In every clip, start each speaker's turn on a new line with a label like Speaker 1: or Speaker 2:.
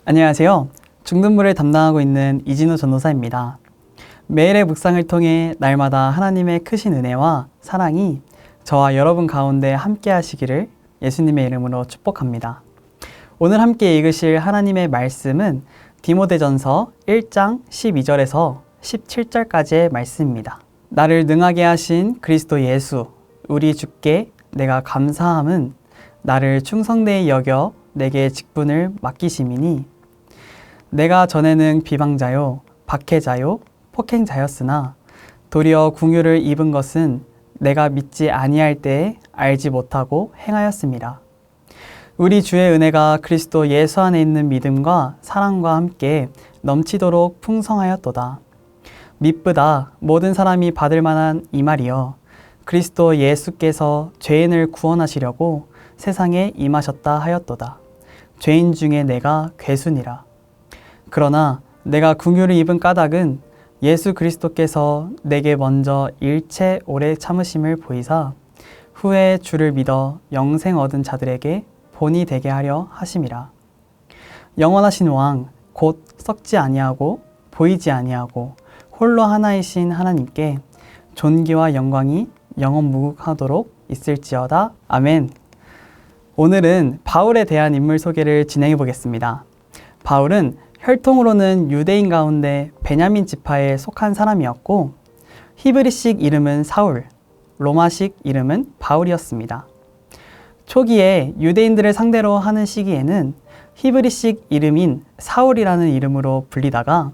Speaker 1: 안녕하세요. 중등부를 담당하고 있는 이진우 전도사입니다. 매일의 묵상을 통해 날마다 하나님의 크신 은혜와 사랑이 저와 여러분 가운데 함께 하시기를 예수님의 이름으로 축복합니다. 오늘 함께 읽으실 하나님의 말씀은 디모데전서 1장 12절에서 17절까지의 말씀입니다. 나를 능하게 하신 그리스도 예수 우리 주께 내가 감사함은 나를 충성되이 여겨 내게 직분을 맡기심이니 내가 전에는 비방자요 박해자요 폭행자였으나 도리어 궁유를 입은 것은 내가 믿지 아니할 때에 알지 못하고 행하였습니다. 우리 주의 은혜가 그리스도 예수 안에 있는 믿음과 사랑과 함께 넘치도록 풍성하였도다. 미쁘다 모든 사람이 받을 만한 이 말이여 그리스도 예수께서 죄인을 구원하시려고 세상에 임하셨다 하였도다. 죄인 중에 내가 괴순이라. 그러나 내가 궁유를 입은 까닭은 예수 그리스도께서 내게 먼저 일체 오래 참으심을 보이사 후에 주를 믿어 영생 얻은 자들에게 본이 되게 하려 하심이라. 영원하신 왕 곧 썩지 아니하고 보이지 아니하고 홀로 하나이신 하나님께 존귀와 영광이 영원무궁하도록 있을지어다. 아멘. 오늘은 바울에 대한 인물 소개를 진행해 보겠습니다. 바울은 혈통으로는 유대인 가운데 베냐민 지파에 속한 사람이었고 히브리식 이름은 사울, 로마식 이름은 바울이었습니다. 초기에 유대인들을 상대로 하는 시기에는 히브리식 이름인 사울이라는 이름으로 불리다가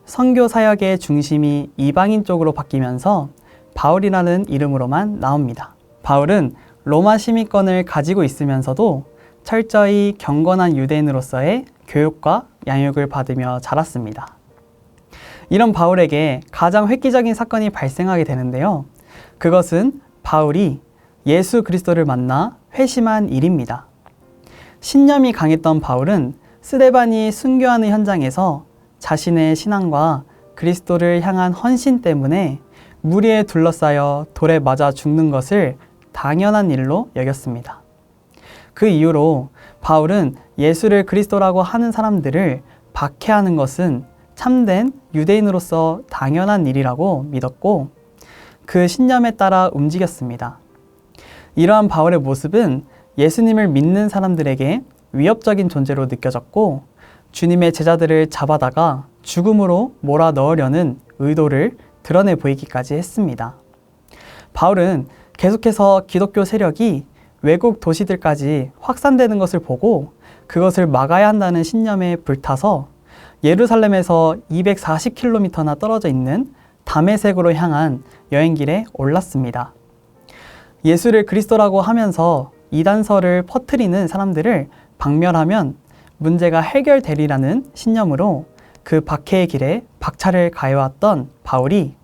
Speaker 1: 선교 사역의 중심이 이방인 쪽으로 바뀌면서 바울이라는 이름으로만 나옵니다. 바울은 로마 시민권을 가지고 있으면서도 철저히 경건한 유대인으로서의 교육과 양육을 받으며 자랐습니다. 이런 바울에게 가장 획기적인 사건이 발생하게 되는데요. 그것은 바울이 예수 그리스도를 만나 회심한 일입니다. 신념이 강했던 바울은 스데반이 순교하는 현장에서 자신의 신앙과 그리스도를 향한 헌신 때문에 무리에 둘러싸여 돌에 맞아 죽는 것을 당연한 일로 여겼습니다. 그 이후로 바울은 예수를 그리스도라고 하는 사람들을 박해하는 것은 참된 유대인으로서 당연한 일이라고 믿었고 그 신념에 따라 움직였습니다. 이러한 바울의 모습은 예수님을 믿는 사람들에게 위협적인 존재로 느껴졌고 주님의 제자들을 잡아다가 죽음으로 몰아넣으려는 의도를 드러내 보이기까지 했습니다. 바울은 계속해서 기독교 세력이 외국 도시들까지 확산되는 것을 보고 그것을 막아야 한다는 신념에 불타서 예루살렘에서 240km나 떨어져 있는 다메섹으로 향한 여행길에 올랐습니다. 예수를 그리스도라고 하면서 이단설을 퍼뜨리는 사람들을 박멸하면 문제가 해결되리라는 신념으로 그 박해의 길에 박차를 가해왔던 바울이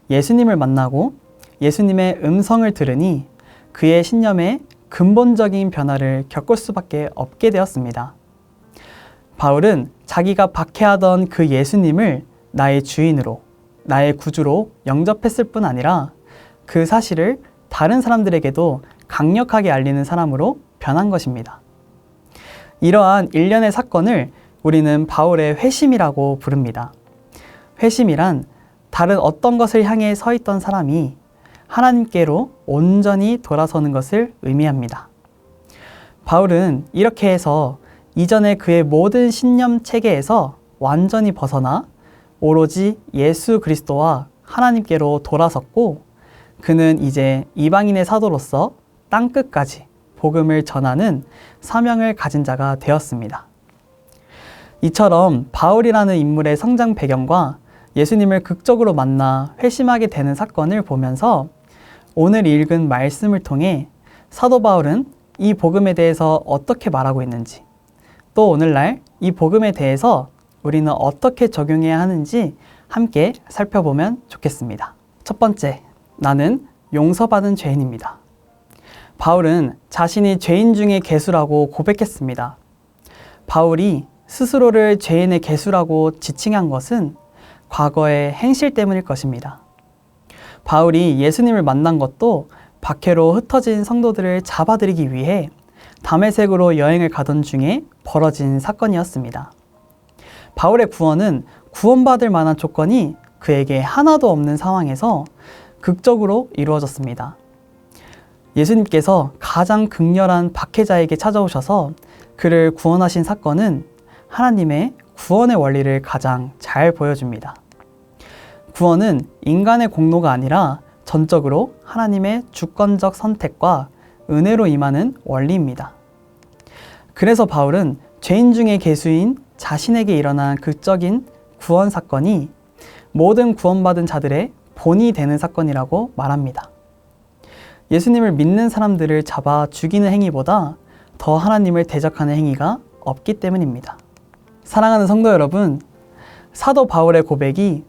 Speaker 1: 예수님을 만나고 예수님의 음성을 들으니 그의 신념에 근본적인 변화를 겪을 수밖에 없게 되었습니다. 바울은 자기가 박해하던 그 예수님을 나의 주인으로, 나의 구주로 영접했을 뿐 아니라 그 사실을 다른 사람들에게도 강력하게 알리는 사람으로 변한 것입니다. 이러한 일련의 사건을 우리는 바울의 회심이라고 부릅니다. 회심이란 다른 어떤 것을 향해 서 있던 사람이 하나님께로 온전히 돌아서는 것을 의미합니다. 바울은 이렇게 해서 이전에 그의 모든 신념 체계에서 완전히 벗어나 오로지 예수 그리스도와 하나님께로 돌아섰고 그는 이제 이방인의 사도로서 땅끝까지 복음을 전하는 사명을 가진 자가 되었습니다. 이처럼 바울이라는 인물의 성장 배경과 예수님을 극적으로 만나 회심하게 되는 사건을 보면서 오늘 읽은 말씀을 통해 사도 바울은 이 복음에 대해서 어떻게 말하고 있는지 또 오늘날 이 복음에 대해서 우리는 어떻게 적용해야 하는지 함께 살펴보면 좋겠습니다. 첫 번째, 나는 용서받은 죄인입니다. 바울은 자신이 죄인 중에 괴수라고 고백했습니다. 바울이 스스로를 죄인의 괴수라고 지칭한 것은 과거의 행실 때문일 것입니다. 바울이 예수님을 만난 것도 박해로 흩어진 성도들을 잡아들이기 위해 다메섹으로 여행을 가던 중에 벌어진 사건이었습니다. 바울의 구원은 구원받을 만한 조건이 그에게 하나도 없는 상황에서 극적으로 이루어졌습니다. 예수님께서 가장 극렬한 박해자에게 찾아오셔서 그를 구원하신 사건은 하나님의 구원의 원리를 가장 잘 보여줍니다. 구원은 인간의 공로가 아니라 전적으로 하나님의 주권적 선택과 은혜로 임하는 원리입니다. 그래서 바울은 죄인 중에 괴수인 자신에게 일어난 극적인 구원 사건이 모든 구원받은 자들의 본이 되는 사건이라고 말합니다. 예수님을 믿는 사람들을 잡아 죽이는 행위보다 더 하나님을 대적하는 행위가 없기 때문입니다. 사랑하는 성도 여러분, 사도 바울의 고백이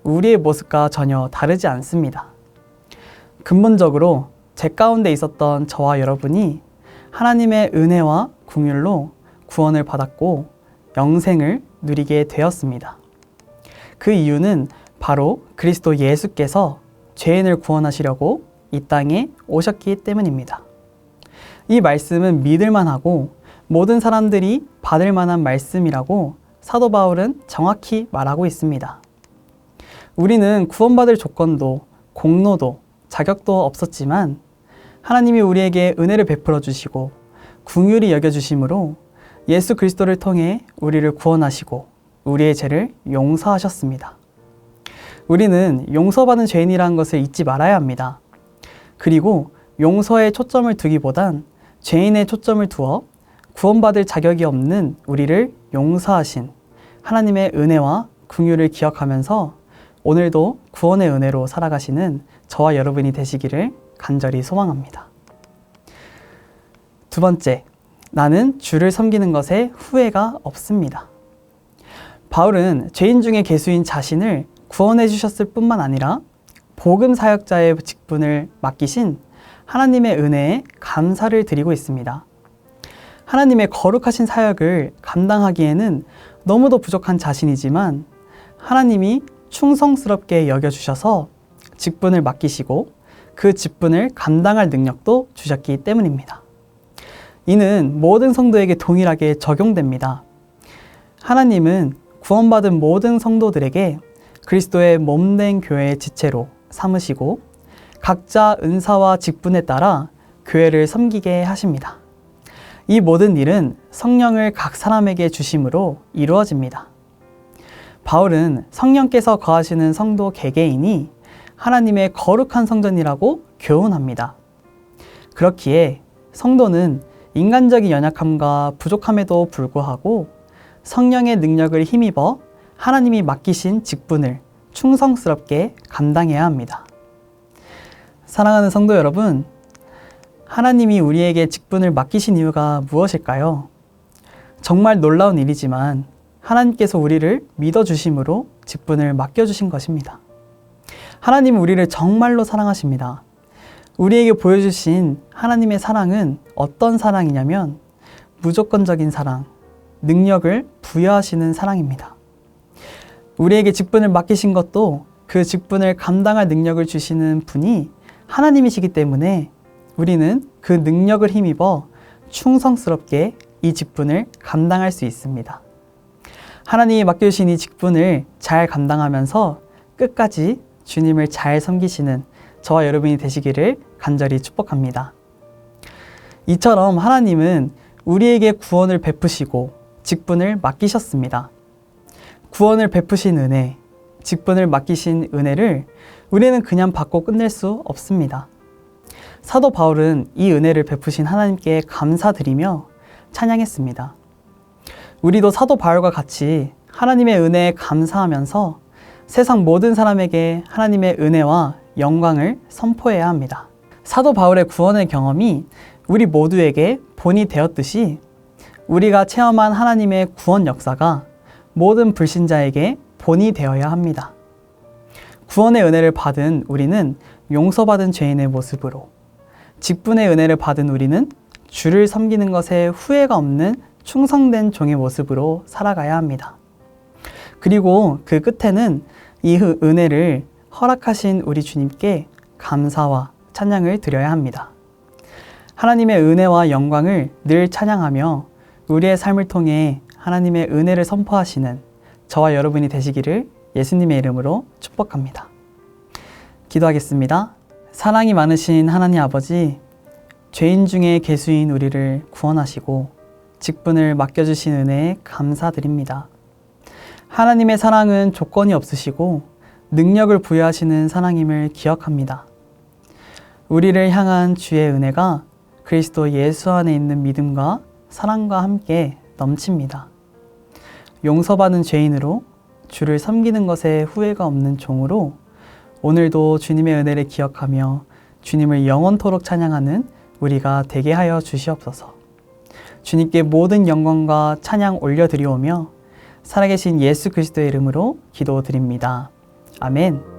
Speaker 1: 우리의 모습과 전혀 다르지 않습니다. 근본적으로 제 가운데 있었던 저와 여러분이 하나님의 은혜와 긍휼로 구원을 받았고 영생을 누리게 되었습니다. 그 이유는 바로 그리스도 예수께서 죄인을 구원하시려고 이 땅에 오셨기 때문입니다. 이 말씀은 믿을만하고 모든 사람들이 받을 만한 말씀이라고 사도 바울은 정확히 말하고 있습니다. 우리는 구원받을 조건도 공로도 자격도 없었지만 하나님이 우리에게 은혜를 베풀어 주시고 긍휼히 여겨 주심으로 예수 그리스도를 통해 우리를 구원하시고 우리의 죄를 용서하셨습니다. 우리는 용서받은 죄인이라는 것을 잊지 말아야 합니다. 그리고 용서에 초점을 두기보단 죄인에 초점을 두어 구원받을 자격이 없는 우리를 용서하신 하나님의 은혜와 긍휼을 기억하면서 오늘도 구원의 은혜로 살아가시는 저와 여러분이 되시기를 간절히 소망합니다. 두 번째, 나는 주를 섬기는 것에 후회가 없습니다. 바울은 죄인 중에 괴수인 자신을 구원해 주셨을 뿐만 아니라 복음 사역자의 직분을 맡기신 하나님의 은혜에 감사를 드리고 있습니다. 하나님의 거룩하신 사역을 감당하기에는 너무도 부족한 자신이지만 하나님이 충성스럽게 여겨주셔서 직분을 맡기시고 그 직분을 감당할 능력도 주셨기 때문입니다. 이는 모든 성도에게 동일하게 적용됩니다. 하나님은 구원받은 모든 성도들에게 그리스도의 몸된 교회의 지체로 삼으시고 각자 은사와 직분에 따라 교회를 섬기게 하십니다. 이 모든 일은 성령을 각 사람에게 주심으로 이루어집니다. 바울은 성령께서 거하시는 성도 개개인이 하나님의 거룩한 성전이라고 교훈합니다. 그렇기에 성도는 인간적인 연약함과 부족함에도 불구하고 성령의 능력을 힘입어 하나님이 맡기신 직분을 충성스럽게 감당해야 합니다. 사랑하는 성도 여러분, 하나님이 우리에게 직분을 맡기신 이유가 무엇일까요? 정말 놀라운 일이지만 하나님께서 우리를 믿어주심으로 직분을 맡겨주신 것입니다. 하나님은 우리를 정말로 사랑하십니다. 우리에게 보여주신 하나님의 사랑은 어떤 사랑이냐면 무조건적인 사랑, 능력을 부여하시는 사랑입니다. 우리에게 직분을 맡기신 것도 그 직분을 감당할 능력을 주시는 분이 하나님이시기 때문에 우리는 그 능력을 힘입어 충성스럽게 이 직분을 감당할 수 있습니다. 하나님이 맡겨주신 이 직분을 잘 감당하면서 끝까지 주님을 잘 섬기시는 저와 여러분이 되시기를 간절히 축복합니다. 이처럼 하나님은 우리에게 구원을 베푸시고 직분을 맡기셨습니다. 구원을 베푸신 은혜, 직분을 맡기신 은혜를 우리는 그냥 받고 끝낼 수 없습니다. 사도 바울은 이 은혜를 베푸신 하나님께 감사드리며 찬양했습니다. 우리도 사도 바울과 같이 하나님의 은혜에 감사하면서 세상 모든 사람에게 하나님의 은혜와 영광을 선포해야 합니다. 사도 바울의 구원의 경험이 우리 모두에게 본이 되었듯이 우리가 체험한 하나님의 구원 역사가 모든 불신자에게 본이 되어야 합니다. 구원의 은혜를 받은 우리는 용서받은 죄인의 모습으로, 직분의 은혜를 받은 우리는 주를 섬기는 것에 후회가 없는 충성된 종의 모습으로 살아가야 합니다. 그리고 그 끝에는 이 은혜를 허락하신 우리 주님께 감사와 찬양을 드려야 합니다. 하나님의 은혜와 영광을 늘 찬양하며 우리의 삶을 통해 하나님의 은혜를 선포하시는 저와 여러분이 되시기를 예수님의 이름으로 축복합니다. 기도하겠습니다. 사랑이 많으신 하나님 아버지, 죄인 중에 괴수인 우리를 구원하시고 직분을 맡겨주신 은혜에 감사드립니다. 하나님의 사랑은 조건이 없으시고 능력을 부여하시는 사랑임을 기억합니다. 우리를 향한 주의 은혜가 그리스도 예수 안에 있는 믿음과 사랑과 함께 넘칩니다. 용서받은 죄인으로 주를 섬기는 것에 후회가 없는 종으로 오늘도 주님의 은혜를 기억하며 주님을 영원토록 찬양하는 우리가 되게 하여 주시옵소서. 주님께 모든 영광과 찬양 올려드리오며 살아계신 예수 그리스도의 이름으로 기도드립니다. 아멘.